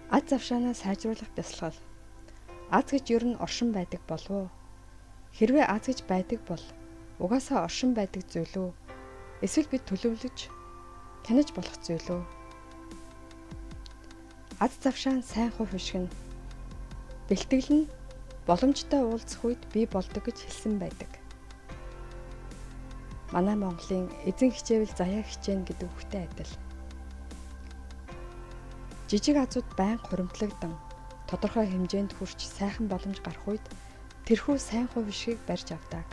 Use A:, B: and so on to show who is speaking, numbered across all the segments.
A: Аз завшаанаа сайжруулах дасгал. Аз гэж ер нь оршин байдаг болов уу? Хэрвээ аз гэж байдаг бол угаасаа оршин байдаг зүйл үү? Эсвэл бид төлөвлөж хянаж болох зүйл үү? Аз завшаан сайн хувь хишгэн бэлтгэл нь боломжтой уулзах үед бий болдог гэж хэлсэн байдаг. Манай Монголын эзэн хичээвэл заяа хичээнэ гэдэг үгтэй адил. Жижиг азууд байн хуримтлагдан тодорхой хэмжээнд хүрч сайхан боломж гарах үед тэрхүү сайн хувь хишгийг барьж авдаг.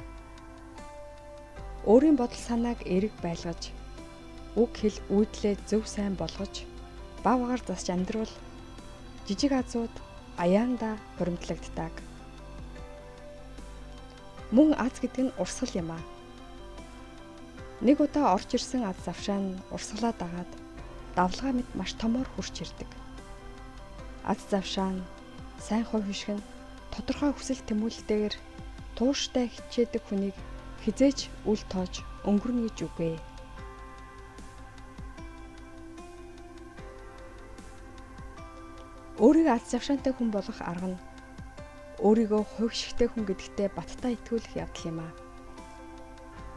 A: Өөрийн бодол санааг эрэг байлгаж, үг хэл үйлдэлээ зөв сайн болгож, бав агаар засч амьдрал жижиг азууд аяанда хуримтлагддаг. Мөн аз гэдэг нь урсгал юм аа. Нэг удаа орж ирсэн аз завшаан урсгалаа дагаад давлгаа мэт маш томоор хурж ирдэг. Аз завшаан сайн хувь хишгэн тодорхой хүсэл тэмүүлэлтэйгээр тууштай хичээдэг хүнийг хизээж үл тоож өнгөрнө гэж үгүй. Өөрийгөө аз завшаантай хүн болгох арга нь өөрийгөө хувь хишгтэй хүн гэдэгтээ баттай итгүүлэх явдал юм аа.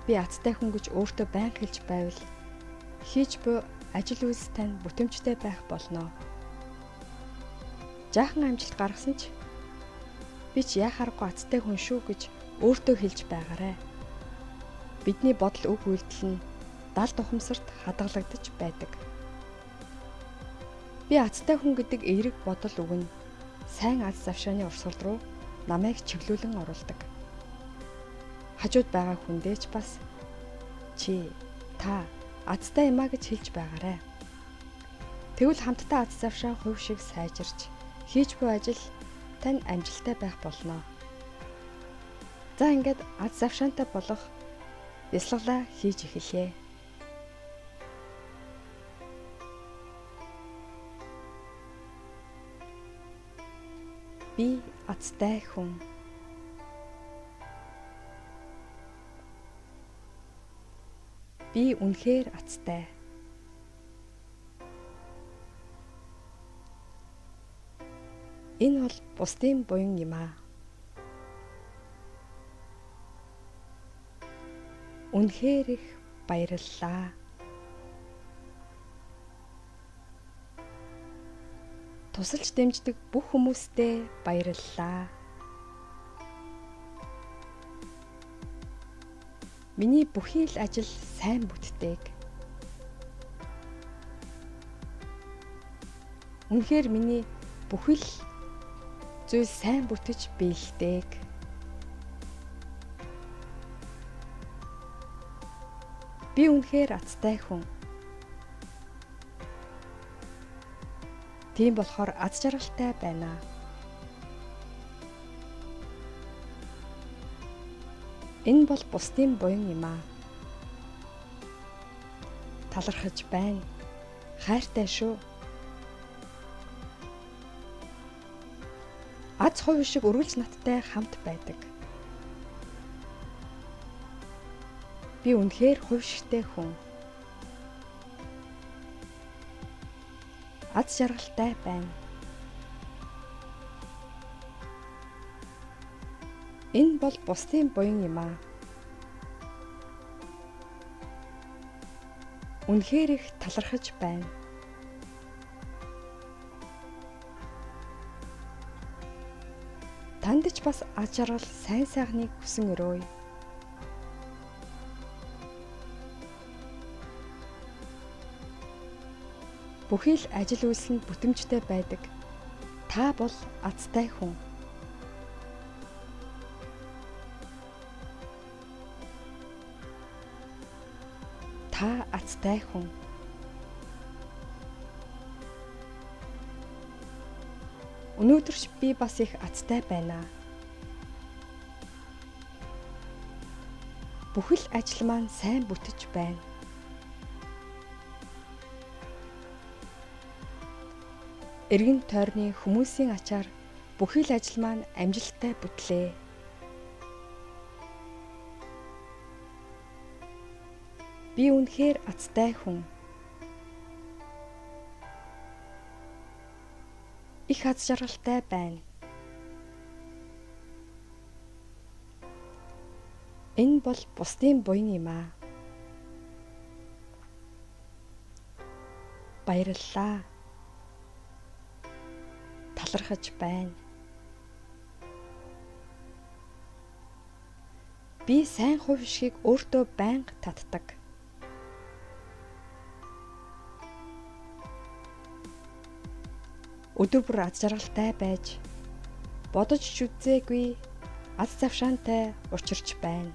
A: Би азтай хүн гэж өөртөө байнга хэлж байвал хийж буй ажил үйлс тань бүтэмжтэй байх болно. Жаахан амжилт гаргасан ч би ч яхаарахгүй азтай хүн шүү гэж өөртөө хэлж байгаарай. Бидний бодол үг үйлдэл нь далд ухамсарт хадгалагдаж байдаг. Би азтай хүн гэдэг эерэг бодол үг нь сайн аз завшааны урсгал руу намайг чиглүүлэн оруулдаг. Хажууд байгаа хүндээ ч бас чи та азтай юмаа гэж хэлж байгаарай. Тэгвэл хамтдаа аз завшаан хувь шиг сайжирч хийж буй ажил тань амжилттай байх болно. За ингээд аз завшаантай болох бясалгалаа хийж эхэлье. Би азтай хүн. Би үнэхээр азтай. Энэ бол бусдын буян юм аа. Үнэхээр их баярлалаа. Тусалж дэмждэг бүх хүмүүстээ баярлалаа. Миний бүхий л ажил сайн бүтдэг. Үнэхээр миний бүхий л зүйл сайн бүтэж биелдэг. Би үнэхээр азтай хүн. Тийм болохоор аз жаргалтай байна. Энэ бол бусдын буян юм аа. Талархаж байна. Хайртай шүү. Аз хувь шиг өргөлж надтай хамт байдаг. Би үнэхээр хувь шигтэй хүн. Аз жаргалтай байна. Энэ бол бусдын буян юм аа. Үнэхээр их талархаж байна. Танд ч бас аз жаргал сайн сайхныг хүсэн өрөөе. Бүхий л ажил үйлс нь бүтэмжтэй байдаг. Та бол азтай хүн. Та азтай хүн. Өнөөдөр ч би бас их азтай байна. Бүхэл ажил маань сайн бүтэж байна. Эргэн тойрны хүмүүсийн ачаар бүхий л ажил маань амжилттай бүтлээ. Би үнэхээр азтай хүн. их аз жаргалтай байна. Энэ бол бусдын буян юм аа. Баярлалаа. Талархаж байна. Би сайн хувь шиг өөртөө байнга татдаг. Өдөр бүр аз жаргалтай байж бодож ч үзээгүй аз завшаантай учирч байна.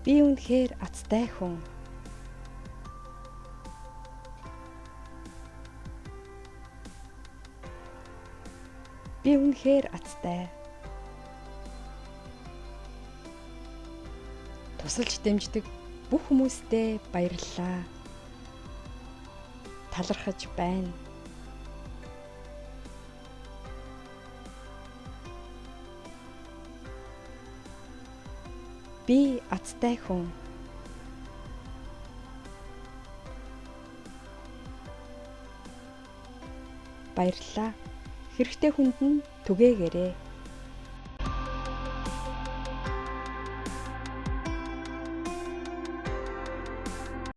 A: Би үнэхээр азтай хүн. Би үнэхээр азтай. Тусалж дэмждэг бүх хүмүүстээ баярлалаа. Талархаж байна. Би азтай хүн. Баярлалаа. Хэрэгтэй хүнд нь түгээгээрэй.